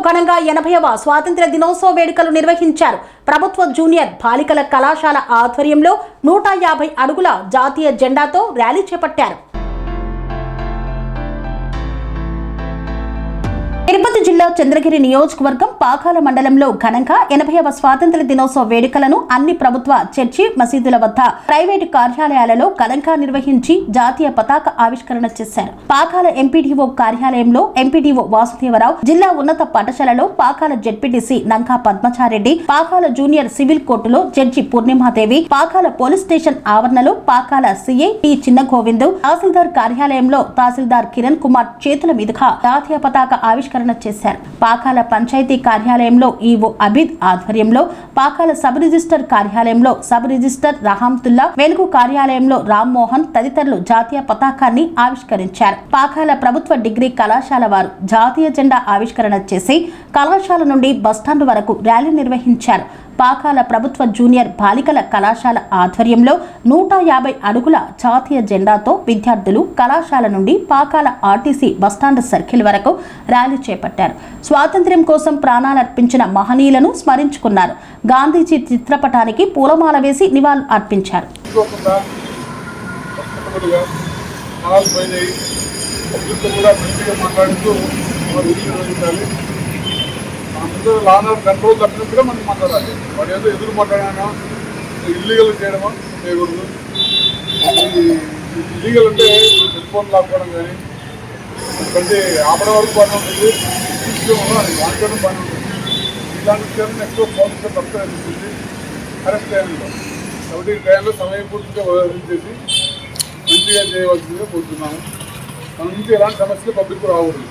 ఘనంగా 80వ స్వాతంత్ర దినోత్సవ వేడుకలు నిర్వహించారు. ప్రభుత్వ జూనియర్ బాలికల కళాశాల ఆధ్వర్యంలో 150 అడుగుల జాతీయ జెండాతో ర్యాలీ చేపట్టారు. తిరుపతి జిల్లా చంద్రగిరి నియోజకవర్గం పాకాల మండలంలో ఘనంగా 80వ స్వాతంత్ర దినోత్సవ వేడుకలను అన్ని ప్రభుత్వ చర్చి మసీదుల వద్ద ప్రైవేటు కార్యాలయాలలో ఘనంగా నిర్వహించి జాతీయ పతాక ఆవిష్కరణ చేశారు. పాకాల ఎంపీడీఓ కార్యాలయంలో ఎంపీడీఓ వాసుదేవరావు, జిల్లా ఉన్నత పాఠశాలలో Pakala ZPTC నంకా Padmachareddy, Pakala junior civil కోర్టులో judge Purnima Devi, Pakala police station ఆవరణలో పాకాల సిఐ టి చిన్న గోవిందు, తహసీల్దార్ కార్యాలయంలో తహసీల్దార్ కిరణ్ కుమార్ చేతుల మీదుగా జాతీయ పతాక ఆవిష్కరణ చేశారు. పాకాల పంచాయతీ కార్యాలయంలో ఈవో అబిద్ ఆధ్వర్యంలో, పాకాల సబ్ రిజిస్టర్ కార్యాలయంలో సబ్ రిజిస్టర్ రహంతుల్లా, వెలుగు కార్యాలయంలో రామ్మోహన్ తదితరులు జాతీయ పతాకాన్ని ఆవిష్కరించారు. పాకాల ప్రభుత్వ డిగ్రీ కళాశాల వారు జాతీయ జెండా ఆవిష్కరణ చేసి కళాశాల నుండి బస్టాండ్ వరకు ర్యాలీ నిర్వహించారు. పాకాల ప్రభుత్వ జూనియర్ బాలికల కళాశాల ఆధ్వర్యంలో 150 అడుగుల జాతీయ జెండాతో విద్యార్థులు కళాశాల నుండి పాకాల ఆర్టీసీ బస్టాండ్ సర్కిల్ వరకు ర్యాలీ చేపట్టారు. స్వాతంత్ర్యం కోసం ప్రాణాలర్పించిన మహనీయులను స్మరించుకున్నారు. గాంధీజీ చిత్రపటానికి పూలమాల వేసి నివాళులు అర్పించారు. లానర్ కంట్రోల్ తప్పినట్టుగా మనం మాట్లాడాలి. వాడు ఏదో ఎదురు మాట్లాడానా ఇల్లీగల్ చేయడమా చేయకూడదు. ఇల్లీగల్ అంటే సెల్ ఫోన్ లాక్కోవడం కానీ అంటే ఆపడం వరకు పని ఉంటుంది, వాడుకోవడం పని ఉంటుంది. ఇలాంటి విషయాలను ఎక్కువ పోలీసులు తప్పగా అనిపిస్తుంది కరెక్ట్ టైంలో. కాబట్టి ఈ టైంలో సమయపూర్తిగా వ్యవహరించేసి మంచిగా చేయవలసిందిగా కోరుతున్నాము. మన నుంచి ఎలాంటి సమస్యలు పబ్లిక్ రాకూడదు.